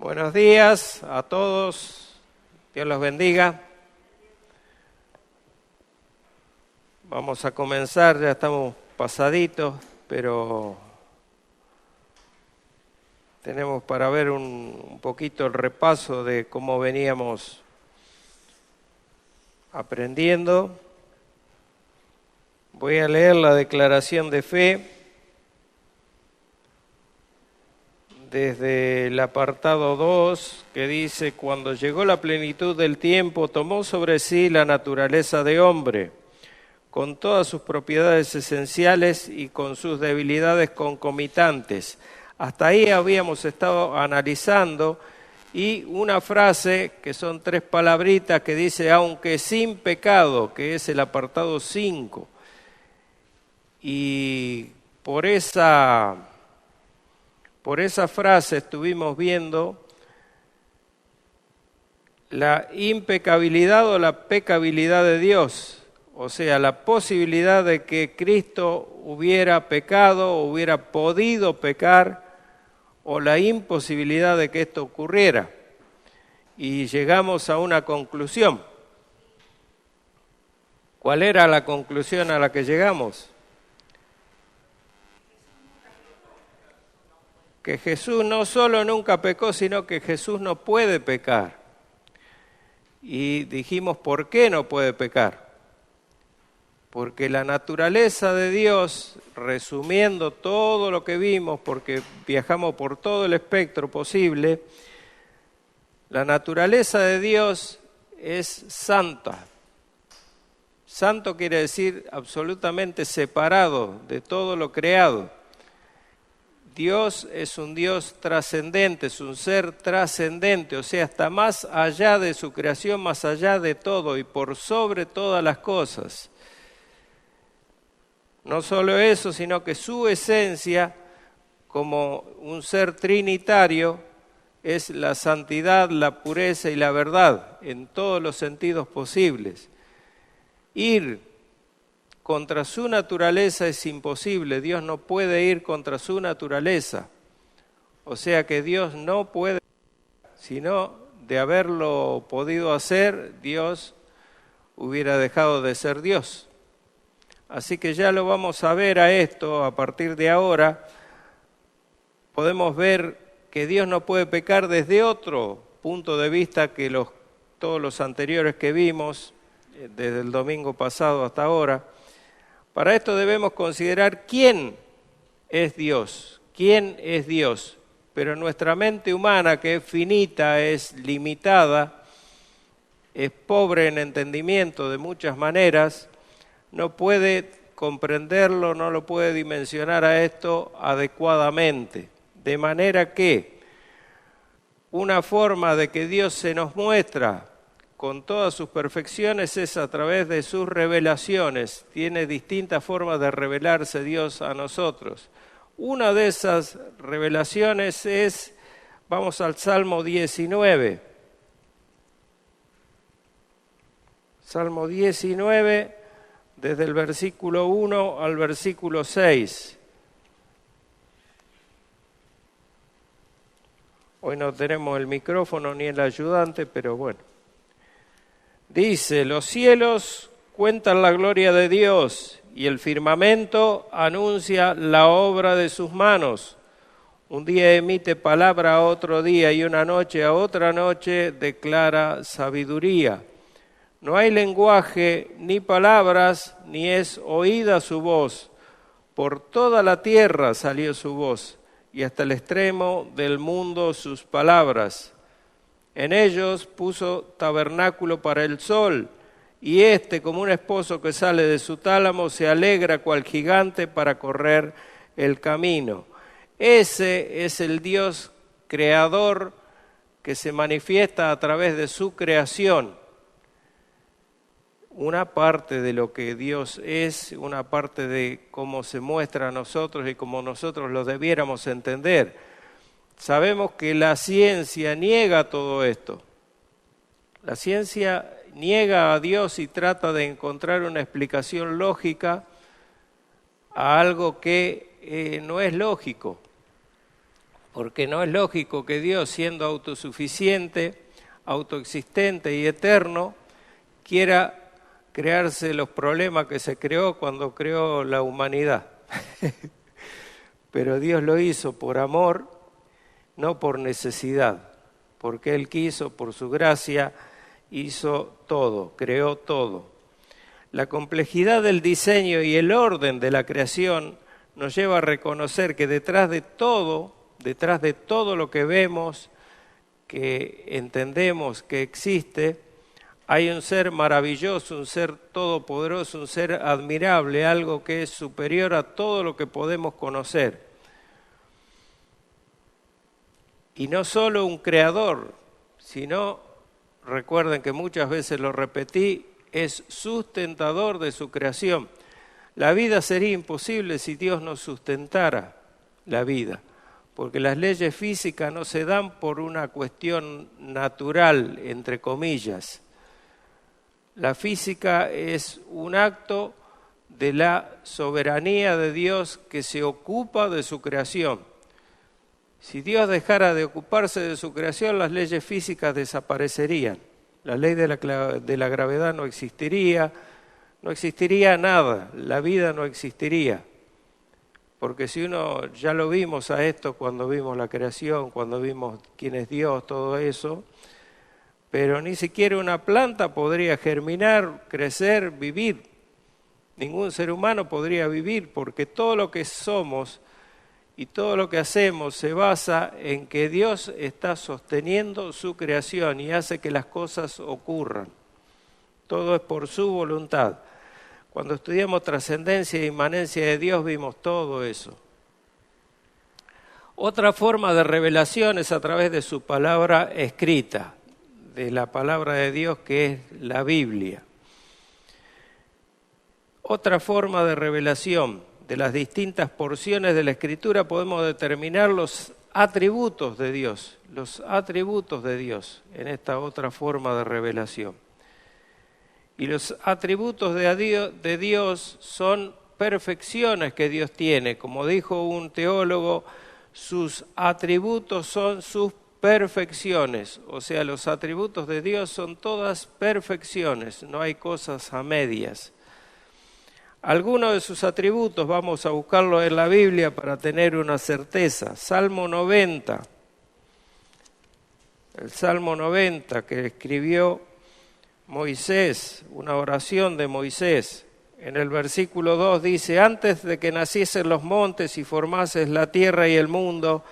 Buenos días a todos, Dios los bendiga. Vamos a comenzar, ya estamos pasaditos, pero tenemos para ver un poquito el repaso de cómo veníamos aprendiendo. Voy a leer la declaración de fe desde el apartado 2, que dice: cuando llegó la plenitud del tiempo, tomó sobre sí la naturaleza de hombre, con todas sus propiedades esenciales y con sus debilidades concomitantes. Hasta ahí habíamos estado analizando, y una frase que son 3 palabritas que dice: aunque sin pecado, que es el apartado 5. Y por esa frase estuvimos viendo la impecabilidad o la pecabilidad de Dios, o sea, la posibilidad de que Cristo hubiera pecado, hubiera podido pecar, o la imposibilidad de que esto ocurriera. Y llegamos a una conclusión. ¿Cuál era la conclusión a la que llegamos? Que Jesús no solo nunca pecó, sino que Jesús no puede pecar. Y dijimos, ¿por qué no puede pecar? Porque la naturaleza de Dios, resumiendo todo lo que vimos, porque viajamos por todo el espectro posible, la naturaleza de Dios es santa. Santo quiere decir absolutamente separado de todo lo creado. Dios es un Dios trascendente, es un ser trascendente, o sea, está más allá de su creación, más allá de todo y por sobre todas las cosas. No solo eso, sino que su esencia, como un ser trinitario, es la santidad, la pureza y la verdad, en todos los sentidos posibles. Ir contra su naturaleza es imposible, Dios no puede ir contra su naturaleza. O sea que Dios no puede, sino de haberlo podido hacer, Dios hubiera dejado de ser Dios. Así que ya lo vamos a ver a esto a partir de ahora. Podemos ver que Dios no puede pecar desde otro punto de vista que todos los anteriores que vimos, desde el domingo pasado hasta ahora. Para esto debemos considerar quién es Dios, pero nuestra mente humana, que es finita, es limitada, es pobre en entendimiento de muchas maneras, no puede comprenderlo, no lo puede dimensionar a esto adecuadamente. De manera que una forma de que Dios se nos muestra con todas sus perfecciones es a través de sus revelaciones. Tiene distintas formas de revelarse Dios a nosotros. Una de esas revelaciones es, vamos al Salmo 19. Salmo 19, desde el versículo 1 al versículo 6. Hoy no tenemos el micrófono ni el ayudante, pero bueno. Dice: los cielos cuentan la gloria de Dios y el firmamento anuncia la obra de sus manos. Un día emite palabra a otro día y una noche a otra noche declara sabiduría. No hay lenguaje ni palabras, ni es oída su voz. Por toda la tierra salió su voz y hasta el extremo del mundo sus palabras. En ellos puso tabernáculo para el sol, y como un esposo que sale de su tálamo, se alegra cual gigante para correr el camino. Ese es el Dios creador que se manifiesta a través de su creación. Una parte de lo que Dios es, una parte de cómo se muestra a nosotros y cómo nosotros lo debiéramos entender. Sabemos que la ciencia niega todo esto. La ciencia niega a Dios y trata de encontrar una explicación lógica a algo que no es lógico. Porque no es lógico que Dios, siendo autosuficiente, autoexistente y eterno, quiera crearse los problemas que se creó cuando creó la humanidad. Pero Dios lo hizo por amor, no por necesidad, porque Él quiso, por su gracia, hizo todo, creó todo. La complejidad del diseño y el orden de la creación nos lleva a reconocer que detrás de todo lo que vemos, que entendemos que existe, hay un ser maravilloso, un ser todopoderoso, un ser admirable, algo que es superior a todo lo que podemos conocer. Y no solo un creador, sino, recuerden que muchas veces lo repetí, es sustentador de su creación. La vida sería imposible si Dios no sustentara la vida, porque las leyes físicas no se dan por una cuestión natural, entre comillas. La física es un acto de la soberanía de Dios que se ocupa de su creación. Si Dios dejara de ocuparse de su creación, las leyes físicas desaparecerían. La ley de la gravedad no existiría nada, la vida no existiría. Porque si uno, ya lo vimos a esto cuando vimos la creación, cuando vimos quién es Dios, todo eso, pero ni siquiera una planta podría germinar, crecer, vivir. Ningún ser humano podría vivir porque todo lo que somos y todo lo que hacemos se basa en que Dios está sosteniendo su creación y hace que las cosas ocurran. Todo es por su voluntad. Cuando estudiamos trascendencia e inmanencia de Dios vimos todo eso. Otra forma de revelación es a través de su palabra escrita, de la palabra de Dios que es la Biblia. Otra forma de revelación de las distintas porciones de la Escritura podemos determinar los atributos de Dios en esta otra forma de revelación. Y los atributos de Dios son perfecciones que Dios tiene. Como dijo un teólogo, sus atributos son sus perfecciones. O sea, los atributos de Dios son todas perfecciones, no hay cosas a medias. Algunos de sus atributos vamos a buscarlo en la Biblia para tener una certeza. Salmo 90, el Salmo 90 que escribió Moisés, una oración de Moisés. En el versículo 2 dice: antes de que naciesen los montes y formases la tierra y el mundo,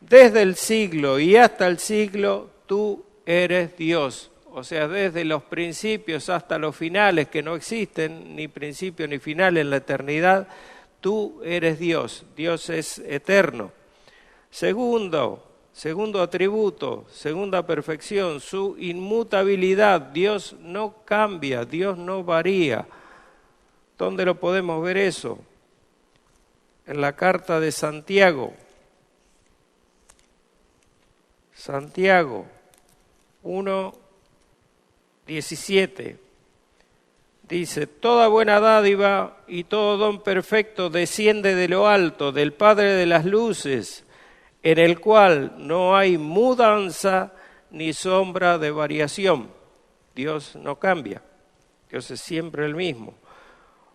desde el siglo y hasta el siglo, tú eres Dios. O sea, desde los principios hasta los finales, que no existen ni principio ni final en la eternidad, tú eres Dios. Dios es eterno. Segundo atributo, segunda perfección, su inmutabilidad. Dios no cambia, Dios no varía. ¿Dónde lo podemos ver eso? En la carta de Santiago. Santiago 1:17 dice: toda buena dádiva y todo don perfecto desciende de lo alto, del Padre de las luces, en el cual no hay mudanza ni sombra de variación. Dios no cambia, Dios es siempre el mismo.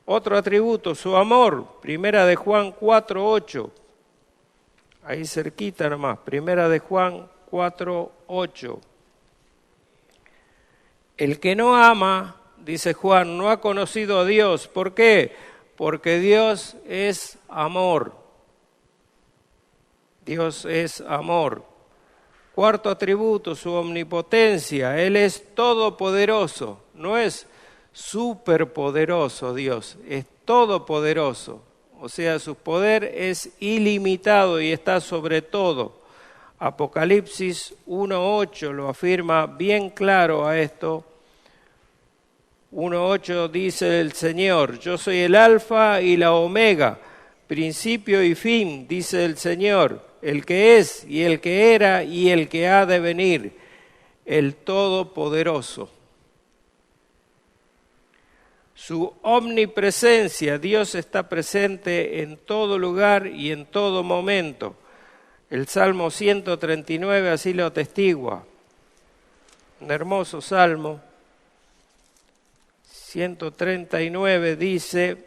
Otro atributo, su amor, primera de Juan 4:8, ahí cerquita nomás, primera de Juan 4:8. El que no ama, dice Juan, no ha conocido a Dios. ¿Por qué? Porque Dios es amor. Dios es amor. Cuarto atributo, su omnipotencia. Él es todopoderoso. No es superpoderoso Dios, es todopoderoso. O sea, su poder es ilimitado y está sobre todo. Apocalipsis 1:8 lo afirma bien claro a esto. 1:8 dice el Señor: yo soy el alfa y la omega, principio y fin, dice el Señor, el que es y el que era y el que ha de venir, el Todopoderoso. Su omnipresencia, Dios está presente en todo lugar y en todo momento. El Salmo 139 así lo atestigua. Un hermoso salmo. 139 dice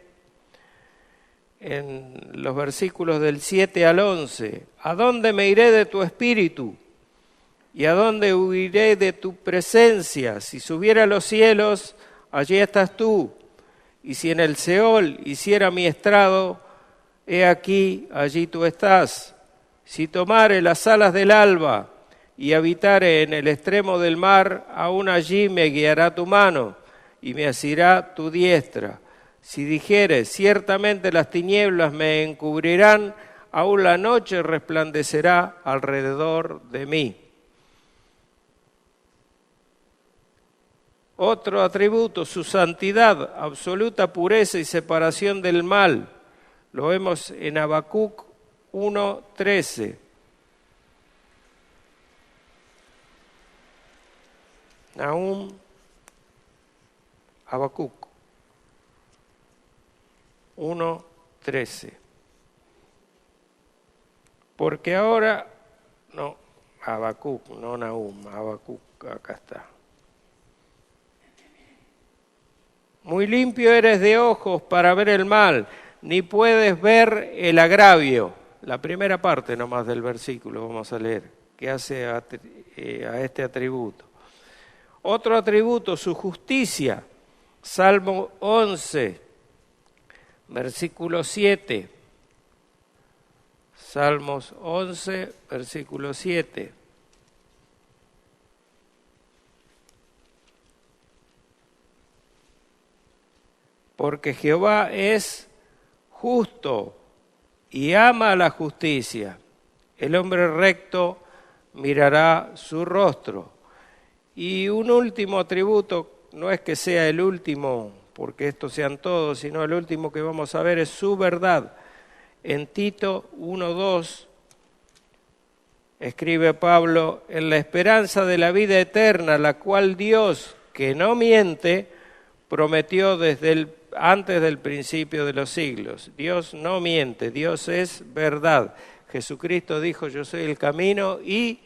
en los versículos del 7 al 11, ¿a dónde me iré de tu espíritu? ¿Y a dónde huiré de tu presencia? Si subiera a los cielos, allí estás tú. Y si en el Seol hiciera mi estrado, he aquí, allí tú estás. Si tomare las alas del alba y habitare en el extremo del mar, aún allí me guiará tu mano y me asirá tu diestra. Si dijere, ciertamente las tinieblas me encubrirán, aún la noche resplandecerá alrededor de mí. Otro atributo, su santidad, absoluta pureza y separación del mal. Lo vemos en Habacuc 1:13. Nahum, Habacuc 1:13. Porque ahora, no, Habacuc, no Nahum, Habacuc, acá está. Muy limpio eres de ojos para ver el mal, ni puedes ver el agravio. La primera parte nomás del versículo vamos a leer, que hace a este atributo. Otro atributo, su justicia. Salmo 11, versículo 7. Salmos 11, versículo 7. Porque Jehová es justo y ama la justicia. El hombre recto mirará su rostro. Y un último atributo, no es que sea el último, porque estos sean todos, sino el último que vamos a ver es su verdad. En Tito 1:2 escribe Pablo, en la esperanza de la vida eterna, la cual Dios, que no miente, prometió antes del principio de los siglos. Dios no miente, Dios es verdad. Jesucristo dijo, yo soy el camino y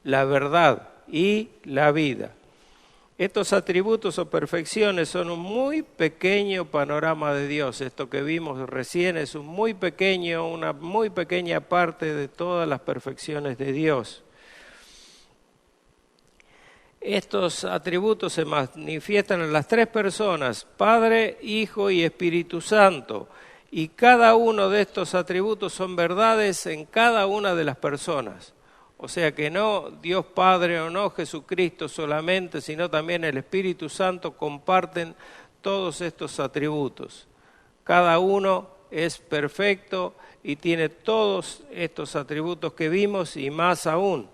la verdad y la vida. Estos atributos o perfecciones son un muy pequeño panorama de Dios. Esto que vimos recién es una muy pequeña parte de todas las perfecciones de Dios. Estos atributos se manifiestan en las tres personas, Padre, Hijo y Espíritu Santo. Y cada uno de estos atributos son verdades en cada una de las personas. O sea que no Dios Padre o no Jesucristo solamente, sino también el Espíritu Santo comparten todos estos atributos. Cada uno es perfecto y tiene todos estos atributos que vimos y más aún.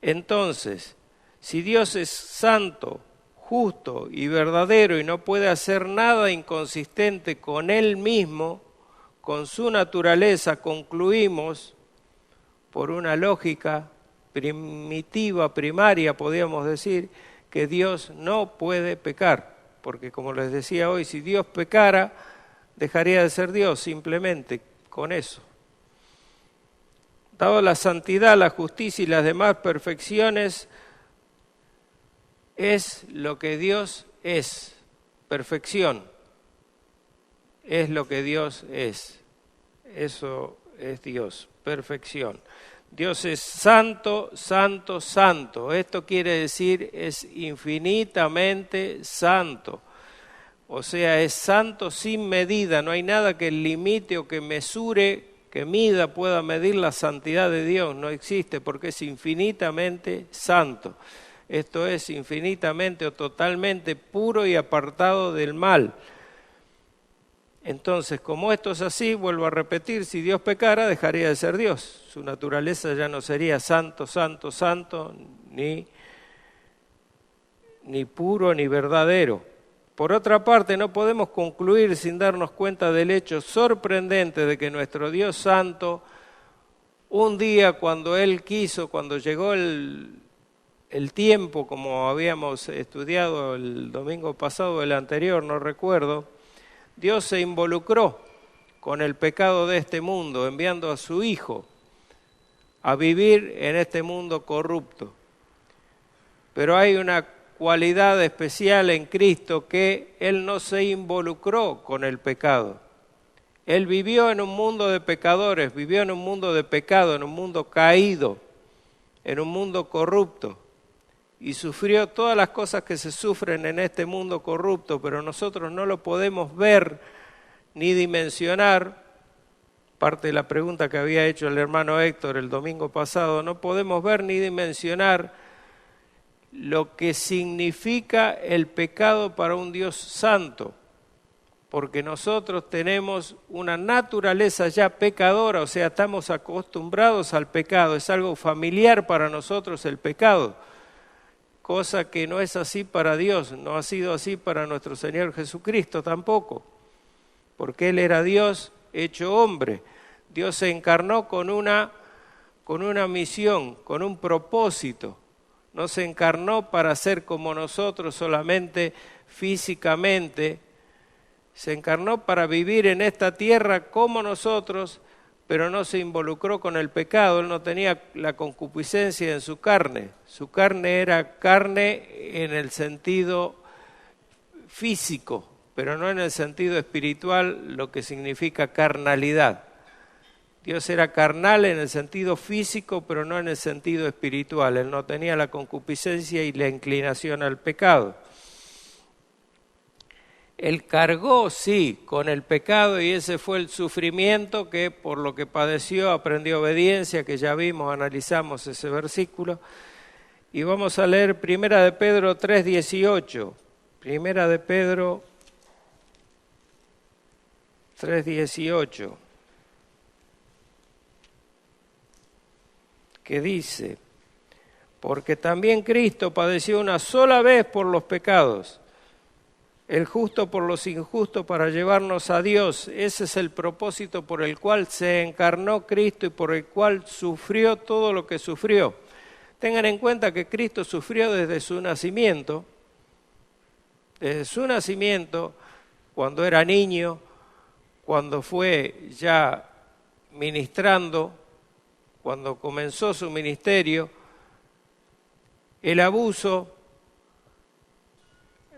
Entonces, si Dios es santo, justo y verdadero y no puede hacer nada inconsistente con Él mismo, con su naturaleza, concluimos, por una lógica primitiva, primaria, podríamos decir, que Dios no puede pecar. Porque como les decía hoy, si Dios pecara, dejaría de ser Dios, simplemente con eso. Dado la santidad, la justicia y las demás perfecciones, es lo que Dios es, perfección. Es lo que Dios es. Eso es Dios, perfección. Dios es santo, santo, santo. Esto quiere decir es infinitamente santo. O sea, es santo sin medida. No hay nada que limite o que mesure, que mida, pueda medir la santidad de Dios. No existe porque es infinitamente santo. Esto es infinitamente o totalmente puro y apartado del mal. Entonces, como esto es así, vuelvo a repetir, si Dios pecara, dejaría de ser Dios. Su naturaleza ya no sería santo, santo, santo, ni puro, ni verdadero. Por otra parte, no podemos concluir sin darnos cuenta del hecho sorprendente de que nuestro Dios santo, un día cuando Él quiso, cuando llegó el tiempo, como habíamos estudiado el domingo pasado, el anterior, no recuerdo, Dios se involucró con el pecado de este mundo, enviando a su Hijo a vivir en este mundo corrupto. Pero hay una cualidad especial en Cristo, que Él no se involucró con el pecado. Él vivió en un mundo de pecadores, vivió en un mundo de pecado, en un mundo caído, en un mundo corrupto, y sufrió todas las cosas que se sufren en este mundo corrupto, pero nosotros no lo podemos ver ni dimensionar. Parte de la pregunta que había hecho el hermano Héctor el domingo pasado, no podemos ver ni dimensionar lo que significa el pecado para un Dios santo, porque nosotros tenemos una naturaleza ya pecadora, o sea, estamos acostumbrados al pecado, es algo familiar para nosotros el pecado, cosa que no es así para Dios, no ha sido así para nuestro Señor Jesucristo tampoco, porque Él era Dios hecho hombre. Dios se encarnó con una misión, con un propósito. No se encarnó para ser como nosotros solamente físicamente, se encarnó para vivir en esta tierra como nosotros, pero no se involucró con el pecado. Él no tenía la concupiscencia en su carne era carne en el sentido físico, pero no en el sentido espiritual, lo que significa carnalidad. Dios era carnal en el sentido físico, pero no en el sentido espiritual. Él no tenía la concupiscencia y la inclinación al pecado. Él cargó, sí, con el pecado, y ese fue el sufrimiento que por lo que padeció aprendió obediencia, que ya vimos, analizamos ese versículo. Y vamos a leer 1 de Pedro 3:18. 1 de Pedro 3:18. Que dice: porque también Cristo padeció una sola vez por los pecados, el justo por los injustos, para llevarnos a Dios. Ese es el propósito por el cual se encarnó Cristo y por el cual sufrió todo lo que sufrió. Tengan en cuenta que Cristo sufrió desde su nacimiento, cuando era niño, cuando fue ya ministrando, cuando comenzó su ministerio, el abuso,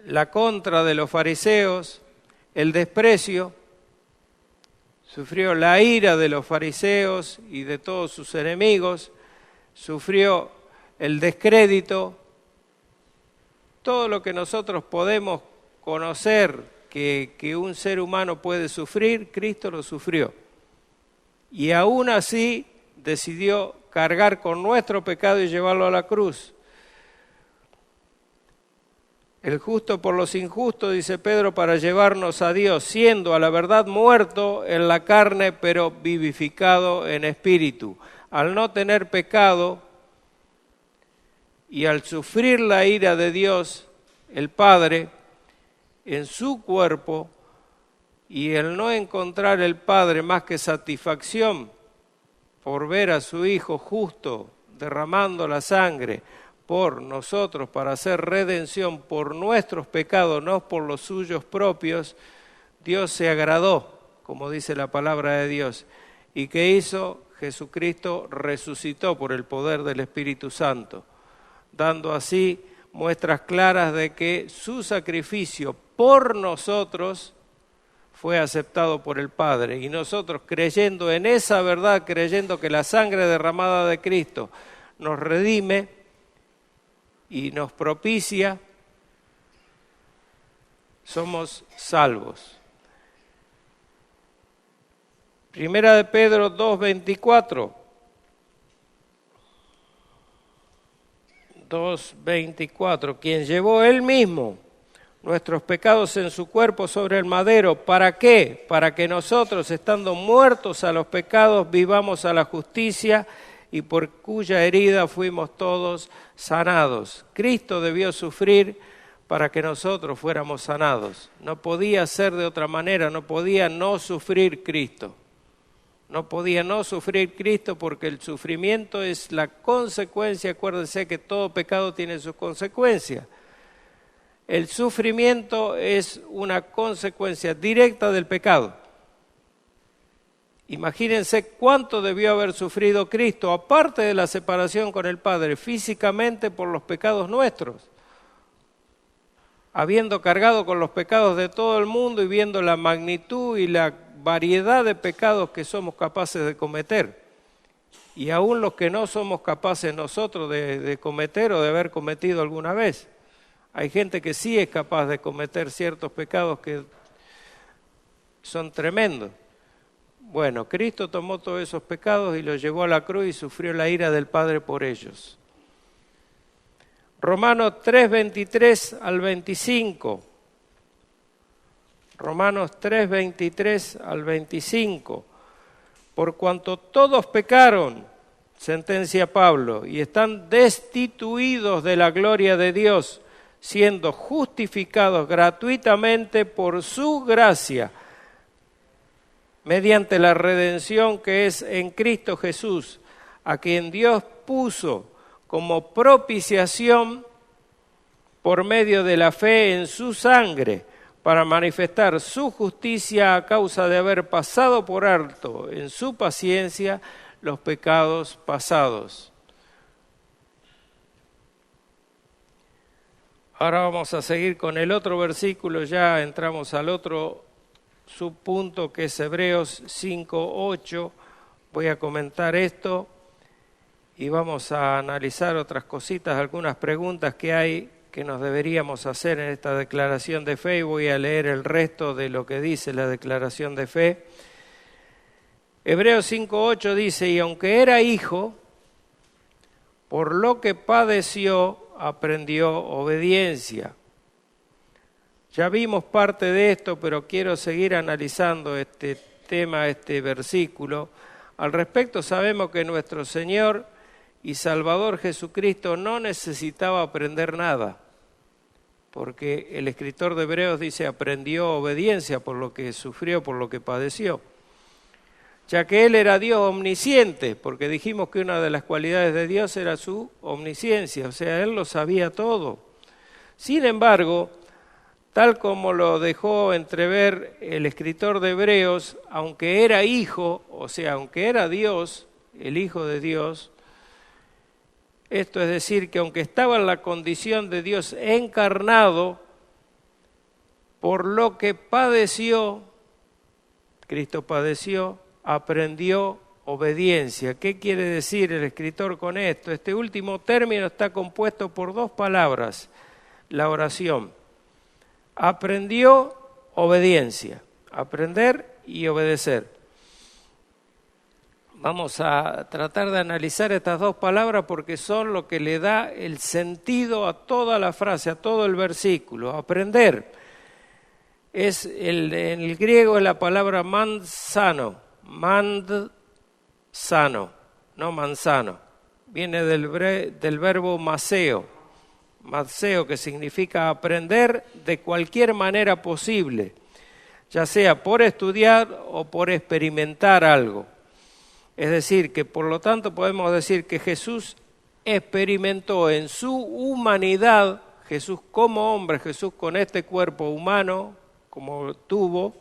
la contra de los fariseos, el desprecio, sufrió la ira de los fariseos y de todos sus enemigos, sufrió el descrédito, todo lo que nosotros podemos conocer que un ser humano puede sufrir, Cristo lo sufrió. Y aún así decidió cargar con nuestro pecado y llevarlo a la cruz. El justo por los injustos, dice Pedro, para llevarnos a Dios, siendo a la verdad muerto en la carne, pero vivificado en espíritu. Al no tener pecado y al sufrir la ira de Dios, el Padre, en su cuerpo, y el no encontrar el Padre más que satisfacción por ver a su Hijo justo derramando la sangre por nosotros para hacer redención por nuestros pecados, no por los suyos propios, Dios se agradó, como dice la palabra de Dios. ¿Y qué hizo? Jesucristo resucitó por el poder del Espíritu Santo, dando así muestras claras de que su sacrificio por nosotros fue aceptado por el Padre. Y nosotros, creyendo en esa verdad, creyendo que la sangre derramada de Cristo nos redime y nos propicia, somos salvos. Primera de Pedro 2:24. 2:24. Quien llevó él mismo nuestros pecados en su cuerpo sobre el madero. ¿Para qué? Para que nosotros, estando muertos a los pecados, vivamos a la justicia, y por cuya herida fuimos todos sanados. Cristo debió sufrir para que nosotros fuéramos sanados. No podía ser de otra manera, no podía no sufrir Cristo. No podía no sufrir Cristo, porque el sufrimiento es la consecuencia. Acuérdense que todo pecado tiene sus consecuencias. El sufrimiento es una consecuencia directa del pecado. Imagínense cuánto debió haber sufrido Cristo, aparte de la separación con el Padre, físicamente por los pecados nuestros, habiendo cargado con los pecados de todo el mundo y viendo la magnitud y la variedad de pecados que somos capaces de cometer. Y aún los que no somos capaces nosotros de cometer o de haber cometido alguna vez. Hay gente que sí es capaz de cometer ciertos pecados que son tremendos. Bueno, Cristo tomó todos esos pecados y los llevó a la cruz y sufrió la ira del Padre por ellos. Romanos 3, 23 al 25. Romanos 3, 23 al 25. Por cuanto todos pecaron, sentencia Pablo, y están destituidos de la gloria de Dios, siendo justificados gratuitamente por su gracia, mediante la redención que es en Cristo Jesús, a quien Dios puso como propiciación por medio de la fe en su sangre, para manifestar su justicia a causa de haber pasado por alto en su paciencia los pecados pasados. Ahora vamos a seguir con el otro versículo, ya entramos al otro subpunto que es Hebreos 5:8. Voy a comentar esto y vamos a analizar otras cositas, algunas preguntas que hay que nos deberíamos hacer en esta declaración de fe, y voy a leer el resto de lo que dice la declaración de fe. Hebreos 5:8 dice: y aunque era hijo, por lo que padeció, aprendió obediencia. Ya vimos parte de esto, pero quiero seguir analizando este tema, este versículo. Al respecto, sabemos que nuestro Señor y Salvador Jesucristo no necesitaba aprender nada, porque el escritor de Hebreos dice aprendió obediencia por lo que sufrió, por lo que padeció, ya que Él era Dios omnisciente, porque dijimos que una de las cualidades de Dios era su omnisciencia, o sea, Él lo sabía todo. Sin embargo, tal como lo dejó entrever el escritor de Hebreos, aunque era hijo, o sea, aunque era Dios, el Hijo de Dios, esto es decir, que aunque estaba en la condición de Dios encarnado, por lo que padeció, Cristo padeció, aprendió obediencia. ¿Qué quiere decir el escritor con esto? Este último término está compuesto por dos palabras, la oración. Aprendió obediencia, aprender y obedecer. Vamos a tratar de analizar estas dos palabras porque son lo que le da el sentido a toda la frase, a todo el versículo. Aprender en el griego es la palabra manzano, no manzano. Viene del verbo maseo, que significa aprender de cualquier manera posible, ya sea por estudiar o por experimentar algo. Es decir, que por lo tanto podemos decir que Jesús experimentó en su humanidad, Jesús como hombre, Jesús con este cuerpo humano, como tuvo,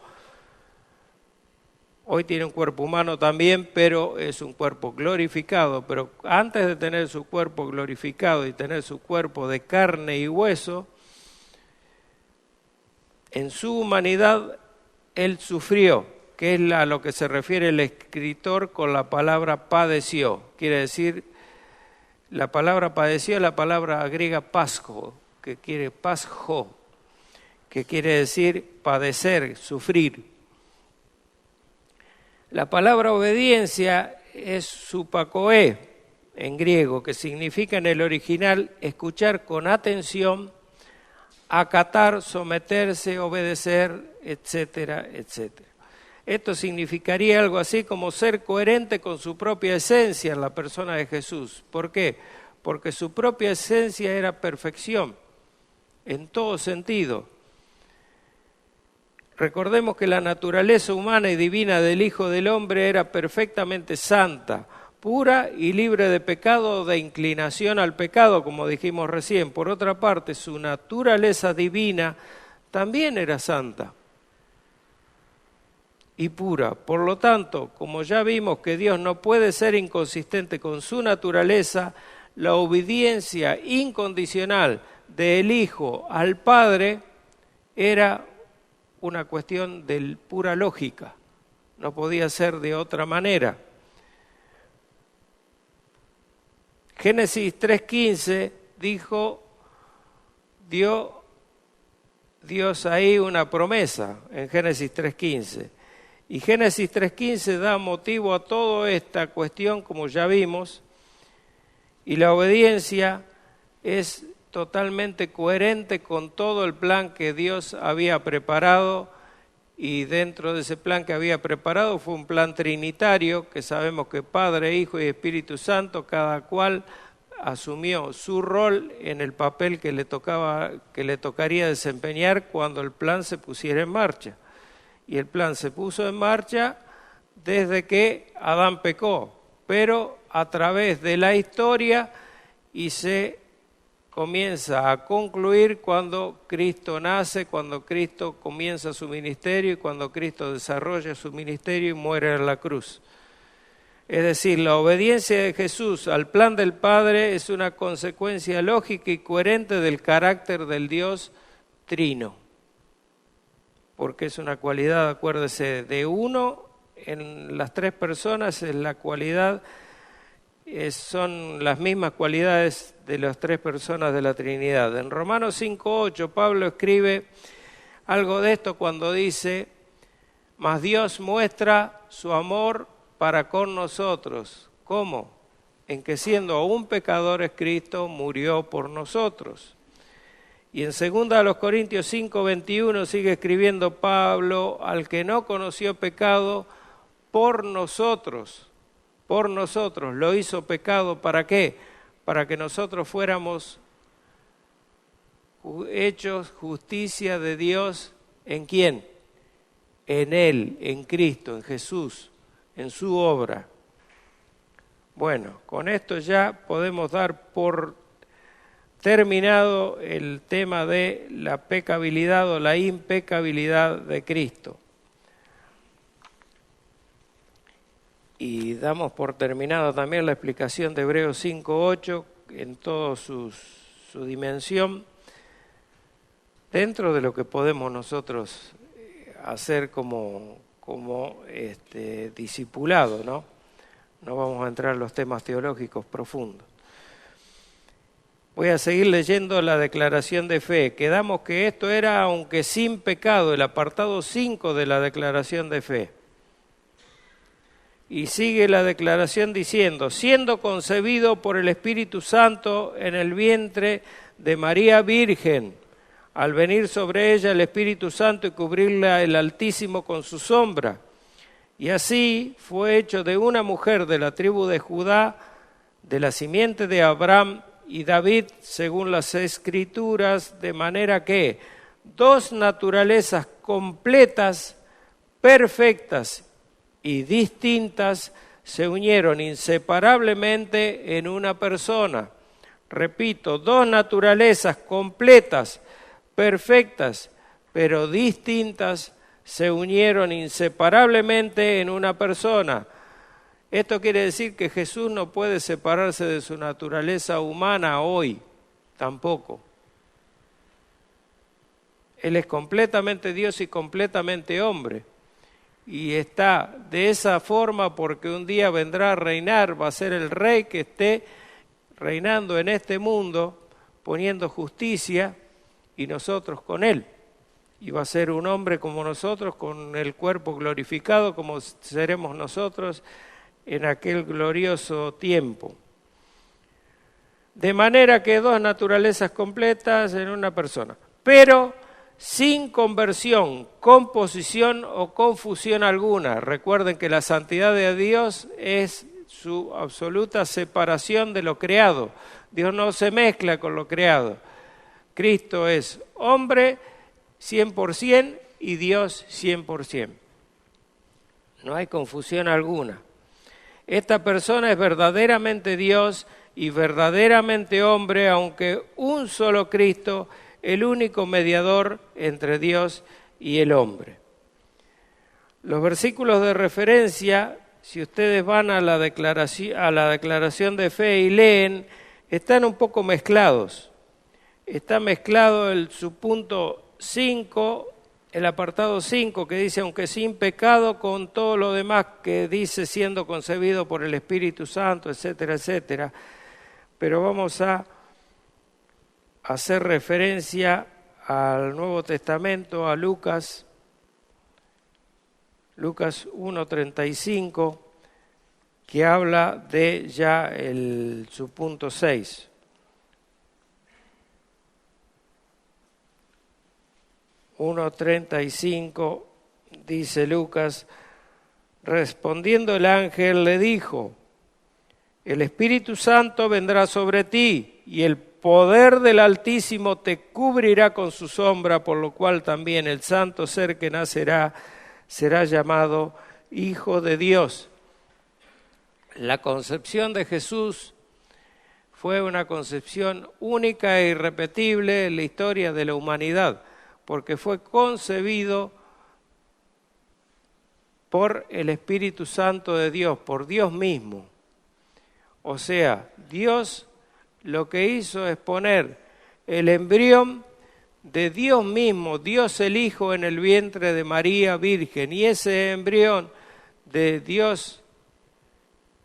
hoy tiene un cuerpo humano también, pero es un cuerpo glorificado, pero antes de tener su cuerpo glorificado y tener su cuerpo de carne y hueso, en su humanidad Él sufrió, que es a lo que se refiere el escritor con la palabra padeció. Quiere decir, la palabra padeció es la palabra griega pasjo, que quiere decir padecer, sufrir. La palabra obediencia es supakoe en griego, que significa en el original escuchar con atención, acatar, someterse, obedecer, etcétera, etcétera. Esto significaría algo así como ser coherente con su propia esencia en la persona de Jesús. ¿Por qué? Porque su propia esencia era perfección, en todo sentido. Recordemos que la naturaleza humana y divina del Hijo del Hombre era perfectamente santa, pura y libre de pecado o de inclinación al pecado, como dijimos recién. Por otra parte, su naturaleza divina también era santa. y pura. Por lo tanto, como ya vimos que Dios no puede ser inconsistente con su naturaleza, la obediencia incondicional del Hijo al Padre era una cuestión de pura lógica. No podía ser de otra manera. Génesis 3:15 dio Dios ahí una promesa en Génesis 3:15. Y Génesis 3:15 da motivo a toda esta cuestión, como ya vimos, y la obediencia es totalmente coherente con todo el plan que Dios había preparado, y dentro de ese plan que había preparado fue un plan trinitario, que sabemos que Padre, Hijo y Espíritu Santo, cada cual asumió su rol en el papel que le tocaría desempeñar cuando el plan se pusiera en marcha. Y el plan se puso en marcha desde que Adán pecó, pero a través de la historia, y se comienza a concluir cuando Cristo nace, cuando Cristo comienza su ministerio y cuando Cristo desarrolla su ministerio y muere en la cruz. Es decir, la obediencia de Jesús al plan del Padre es una consecuencia lógica y coherente del carácter del Dios trino, porque es una cualidad, acuérdese, de uno en las tres personas, es la cualidad, son las mismas cualidades de las tres personas de la Trinidad. En Romanos 5:8 Pablo escribe algo de esto cuando dice: mas Dios muestra su amor para con nosotros. ¿Cómo? En que siendo aún pecadores Cristo murió por nosotros. Y en 2 Corintios 5:21 sigue escribiendo Pablo: al que no conoció pecado, por nosotros lo hizo pecado. ¿Para qué? Para que nosotros fuéramos hechos justicia de Dios. ¿En quién? En Él, en Cristo, en Jesús, en su obra. Bueno, con esto ya podemos dar por terminado el tema de la pecabilidad o la impecabilidad de Cristo. Y damos por terminado también la explicación de Hebreos 5:8 en toda su dimensión, dentro de lo que podemos nosotros hacer como discipulado, ¿no? No vamos a entrar en los temas teológicos profundos. Voy a seguir leyendo la declaración de fe. Quedamos que esto era aunque sin pecado, el apartado 5 de la declaración de fe. Y sigue la declaración diciendo: siendo concebido por el Espíritu Santo en el vientre de María Virgen, al venir sobre ella el Espíritu Santo y cubrirla el Altísimo con su sombra. Y así fue hecho de una mujer de la tribu de Judá, de la simiente de Abraham y David, según las Escrituras, de manera que dos naturalezas completas, perfectas y distintas se unieron inseparablemente en una persona. Repito, dos naturalezas completas, perfectas, pero distintas, se unieron inseparablemente en una persona. Esto quiere decir que Jesús no puede separarse de su naturaleza humana hoy, tampoco. Él es completamente Dios y completamente hombre. Y está de esa forma porque un día vendrá a reinar, va a ser el rey que esté reinando en este mundo, poniendo justicia, y nosotros con él. Y va a ser un hombre como nosotros, con el cuerpo glorificado, como seremos nosotros en aquel glorioso tiempo. De manera que dos naturalezas completas en una persona, pero sin conversión, composición o confusión alguna. Recuerden que la santidad de Dios es su absoluta separación de lo creado. Dios no se mezcla con lo creado. Cristo es hombre 100% y Dios 100%. No hay confusión alguna. Esta persona es verdaderamente Dios y verdaderamente hombre, aunque un solo Cristo, el único mediador entre Dios y el hombre. Los versículos de referencia, si ustedes van a la declaración de fe y leen, están un poco mezclados. Está mezclado el subpunto 5, el apartado 5, que dice, aunque sin pecado, con todo lo demás que dice siendo concebido por el Espíritu Santo, etcétera, etcétera. Pero vamos a hacer referencia al Nuevo Testamento, a Lucas 1:35, que habla de ya el subpunto 6. Dice Lucas, respondiendo el ángel le dijo, el Espíritu Santo vendrá sobre ti y el poder del Altísimo te cubrirá con su sombra, por lo cual también el santo ser que nacerá será llamado Hijo de Dios. La concepción de Jesús fue una concepción única e irrepetible en la historia de la humanidad, porque fue concebido por el Espíritu Santo de Dios, por Dios mismo. O sea, Dios lo que hizo es poner el embrión de Dios mismo, Dios el Hijo, en el vientre de María Virgen, y ese embrión de Dios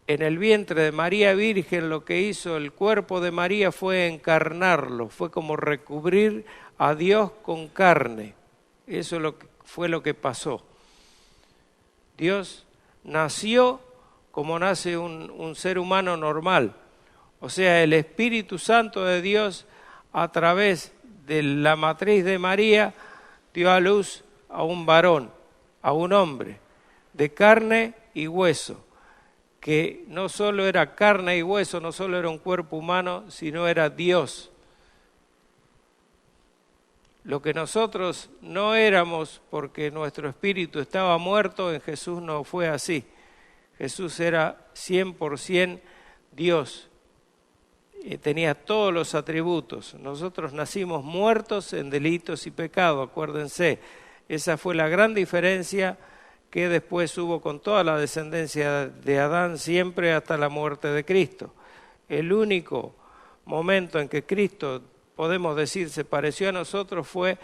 en el vientre de María Virgen, lo que hizo el cuerpo de María fue encarnarlo, fue como recubrir a Dios con carne. Eso fue lo que pasó. Dios nació como nace un ser humano normal. O sea, el Espíritu Santo de Dios, a través de la matriz de María, dio a luz a un varón, a un hombre, de carne y hueso, que no solo era carne y hueso, no solo era un cuerpo humano, sino era Dios. Lo que nosotros no éramos porque nuestro espíritu estaba muerto, en Jesús no fue así. Jesús era 100% Dios. Tenía todos los atributos. Nosotros nacimos muertos en delitos y pecados, acuérdense. Esa fue la gran diferencia que después hubo con toda la descendencia de Adán, siempre hasta la muerte de Cristo. El único momento en que Cristo, podemos decir, se pareció a nosotros fue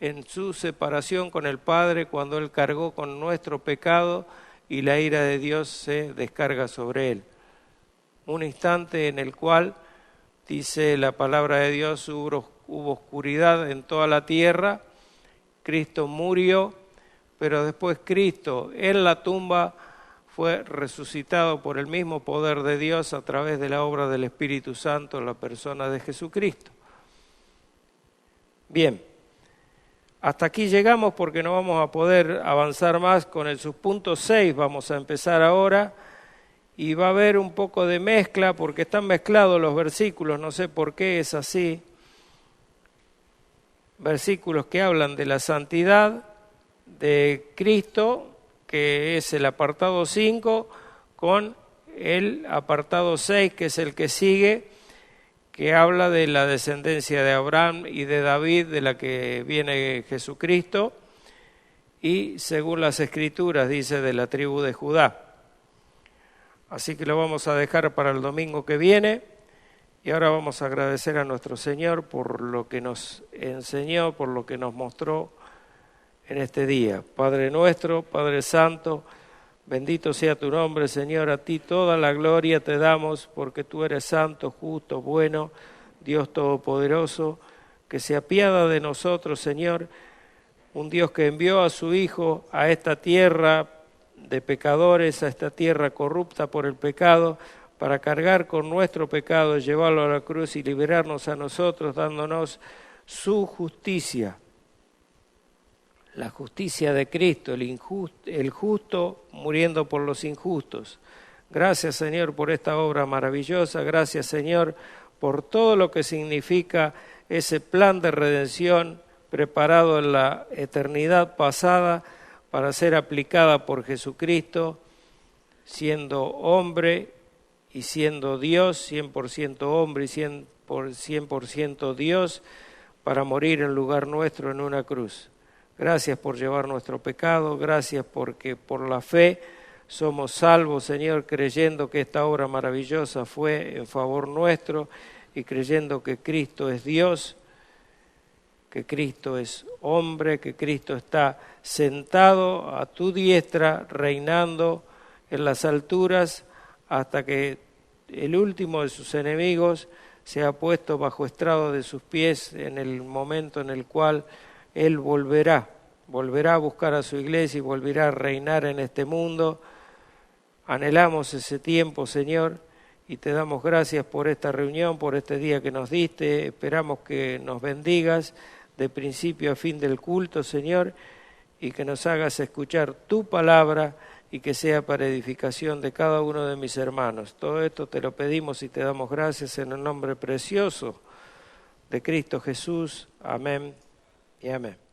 en su separación con el Padre, cuando Él cargó con nuestro pecado y la ira de Dios se descarga sobre Él. Un instante en el cual, dice la palabra de Dios, hubo oscuridad en toda la tierra, Cristo murió, pero después Cristo en la tumba fue resucitado por el mismo poder de Dios a través de la obra del Espíritu Santo en la persona de Jesucristo. Bien, hasta aquí llegamos porque no vamos a poder avanzar más con el subpunto 6, vamos a empezar ahora y va a haber un poco de mezcla porque están mezclados los versículos, no sé por qué es así. Versículos que hablan de la santidad de Cristo, que es el apartado 5, con el apartado 6, que es el que sigue, que habla de la descendencia de Abraham y de David, de la que viene Jesucristo, y según las Escrituras dice de la tribu de Judá. Así que lo vamos a dejar para el domingo que viene, y ahora vamos a agradecer a nuestro Señor por lo que nos enseñó, por lo que nos mostró en este día. Padre nuestro, Padre Santo, bendito sea tu nombre, Señor, a ti toda la gloria te damos porque tú eres santo, justo, bueno, Dios todopoderoso, que se apiada de nosotros, Señor, un Dios que envió a su Hijo a esta tierra de pecadores, a esta tierra corrupta por el pecado, para cargar con nuestro pecado, llevarlo a la cruz y liberarnos a nosotros, dándonos su justicia. La justicia de Cristo, el justo muriendo por los injustos. Gracias, Señor, por esta obra maravillosa. Gracias, Señor, por todo lo que significa ese plan de redención preparado en la eternidad pasada para ser aplicada por Jesucristo, siendo hombre y siendo Dios, 100% hombre y 100% Dios, para morir en lugar nuestro en una cruz. Gracias por llevar nuestro pecado, gracias porque por la fe somos salvos, Señor, creyendo que esta obra maravillosa fue en favor nuestro y creyendo que Cristo es Dios, que Cristo es hombre, que Cristo está sentado a tu diestra, reinando en las alturas hasta que el último de sus enemigos sea puesto bajo estrado de sus pies en el momento en el cual Él volverá a buscar a su iglesia y volverá a reinar en este mundo. Anhelamos ese tiempo, Señor, y te damos gracias por esta reunión, por este día que nos diste. Esperamos que nos bendigas de principio a fin del culto, Señor, y que nos hagas escuchar tu palabra y que sea para edificación de cada uno de mis hermanos. Todo esto te lo pedimos y te damos gracias en el nombre precioso de Cristo Jesús. Amén y amén.